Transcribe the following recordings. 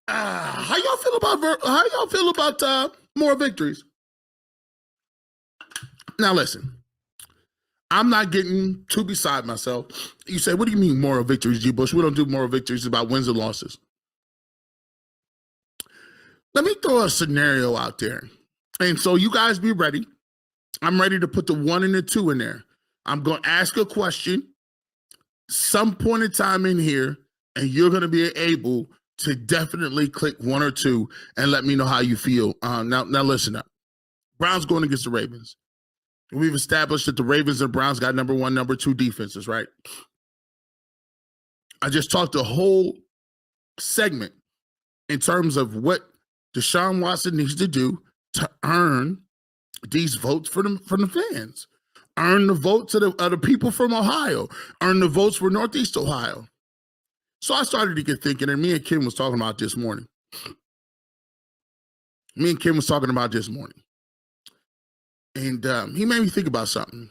How y'all feel about more victories? Now listen, I'm not getting too beside myself. You say, what do you mean moral victories, G. Bush? We don't do moral victories about wins and losses. Let me throw a scenario out there. And so you guys be ready. I'm ready to put the 1 and the 2 in there. I'm going to ask a question some point in time in here, and you're going to be able to definitely click 1 or 2 and let me know how you feel. Now listen up. Browns going against the Ravens. We've established that the Ravens and Browns got number 1, number 2 defenses, right? I just talked the whole segment in terms of what Deshaun Watson needs to do to earn these votes from the fans, earn the votes of the people from Ohio, earn the votes for Northeast Ohio. So I started to get thinking, and me and Kim was talking about this morning. And he made me think about something.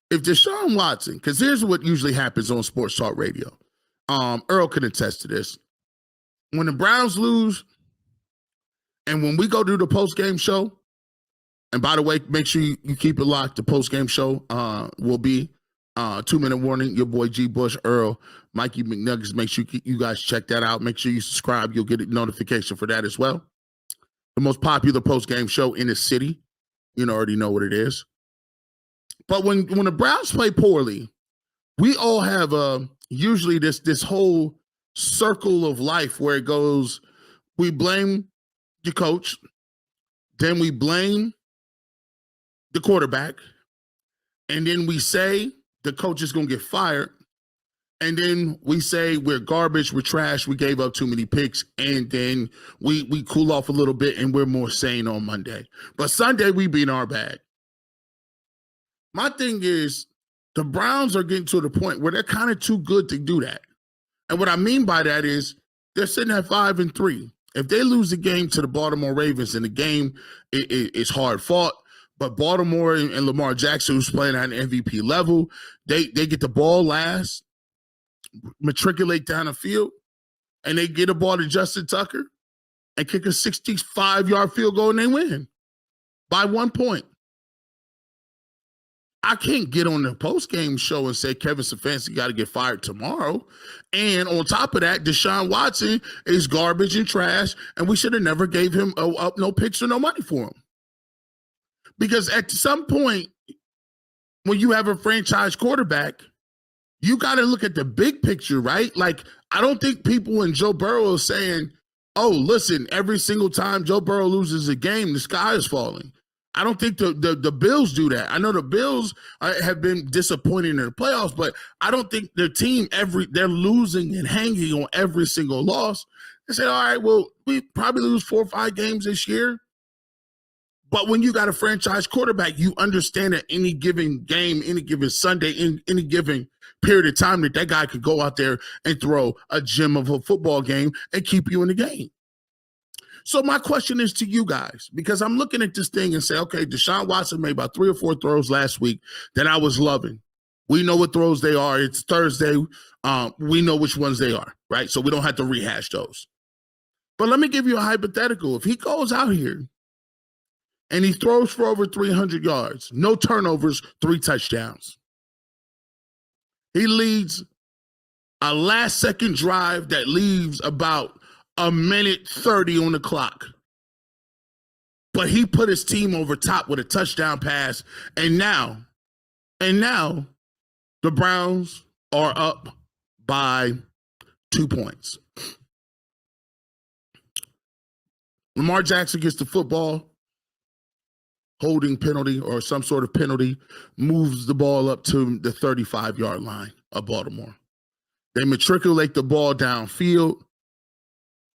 If Deshaun Watson, because here's what usually happens on sports talk radio. Earl can attest to this. When the Browns lose, and when we go do the post-game show, and by the way, make sure you keep it locked. The post-game show will be 2-minute warning. Your boy G. Bush, Earl, Mikey McNuggets. Make sure you guys check that out. Make sure you subscribe. You'll get a notification for that as well. The most popular post-game show in the city. You already know what it is. But when the Browns play poorly, we all have usually this whole circle of life where it goes, we blame the coach, then we blame the quarterback, and then we say the coach is going to get fired, and then we say we're garbage, we're trash, we gave up too many picks, and then we cool off a little bit and we're more sane on Monday. But Sunday, we be in our bag. My thing is, the Browns are getting to the point where they're kind of too good to do that. And what I mean by that is they're sitting at 5-3. If they lose the game to the Baltimore Ravens, and the game is hard fought, but Baltimore and Lamar Jackson, who's playing at an MVP level, they get the ball last, matriculate down the field, and they get a ball to Justin Tucker and kick a 65-yard field goal, and they win by 1 point. I can't get on the post-game show and say Kevin Stefanski got to get fired tomorrow. And on top of that, Deshaun Watson is garbage and trash, and we should have never gave him no picks or no money for him. Because at some point, when you have a franchise quarterback, you got to look at the big picture, right? Like, I don't think people in Joe Burrow are saying, oh, listen, every single time Joe Burrow loses a game, the sky is falling. I don't think the Bills do that. I know the Bills have been disappointing in the playoffs, but I don't think their team, they're losing and hanging on every single loss. They say, all right, well, we probably lose 4 or 5 games this year. But when you got a franchise quarterback, you understand that any given game, any given Sunday, in any given period of time, that guy could go out there and throw a gem of a football game and keep you in the game. So my question is to you guys, because I'm looking at this thing and say, okay, Deshaun Watson made about 3 or 4 throws last week that I was loving. We know what throws they are. It's Thursday. We know which ones they are, right? So we don't have to rehash those. But let me give you a hypothetical. If he goes out here and he throws for over 300 yards, no turnovers, 3 touchdowns. He leads a last-second drive that leaves about 1:30 on the clock. But he put his team over top with a touchdown pass, and now the Browns are up by 2 points. Lamar Jackson gets the football, holding penalty or some sort of penalty, moves the ball up to the 35-yard line of Baltimore. They matriculate the ball downfield.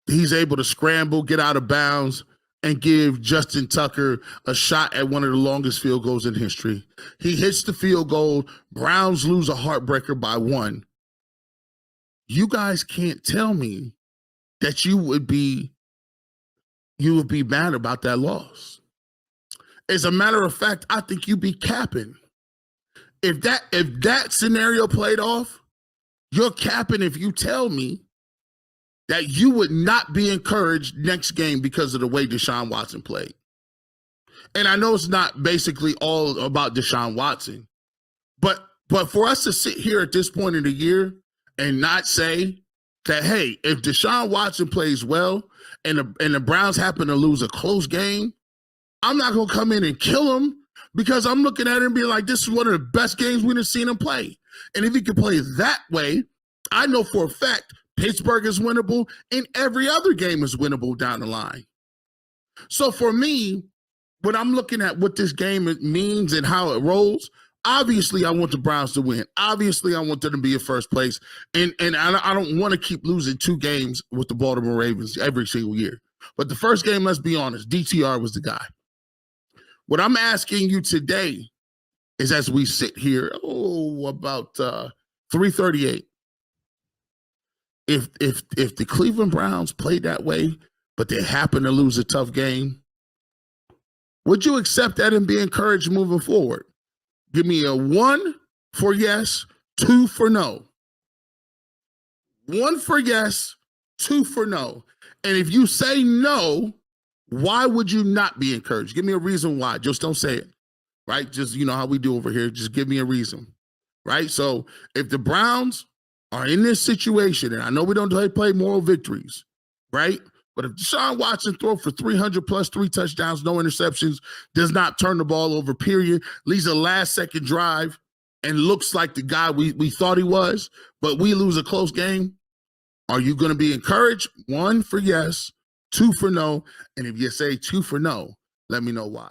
He's able to scramble, get out of bounds, and give Justin Tucker a shot at one of the longest field goals in history. He hits the field goal. Browns lose a heartbreaker by 1. You guys can't tell me that you would be mad about that loss. As a matter of fact, I think you'd be capping. If that scenario played off, you're capping if you tell me that you would not be encouraged next game because of the way Deshaun Watson played? And I know it's not basically all about Deshaun Watson, but for us to sit here at this point in the year and not say that, hey, if Deshaun Watson plays well and the Browns happen to lose a close game, I'm not going to come in and kill him because I'm looking at it and being like, this is one of the best games we've seen him play. And if he can play that way, I know for a fact Pittsburgh is winnable and every other game is winnable down the line. So for me, when I'm looking at what this game means and how it rolls, obviously I want the Browns to win. Obviously I want them to be in first place. And I don't want to keep losing 2 games with the Baltimore Ravens every single year. But the first game, let's be honest, DTR was the guy. What I'm asking you today is, as we sit here, about 3:38, if the Cleveland Browns played that way, but they happen to lose a tough game, would you accept that and be encouraged moving forward? Give me a 1 for yes, 2 for no. 1 for yes, 2 for no. And if you say no, why would you not be encouraged? Give me a reason why. Just don't say it, right? Just, you know how we do over here. Just give me a reason, right? So if the Browns are in this situation, and I know we don't play moral victories, right? But if Deshaun Watson throws for 300 plus 3 touchdowns, no interceptions, does not turn the ball over, period, leads a last-second drive, and looks like the guy we thought he was, but we lose a close game, are you going to be encouraged? 1 for yes, 2 for no. And if you say 2 for no, let me know why.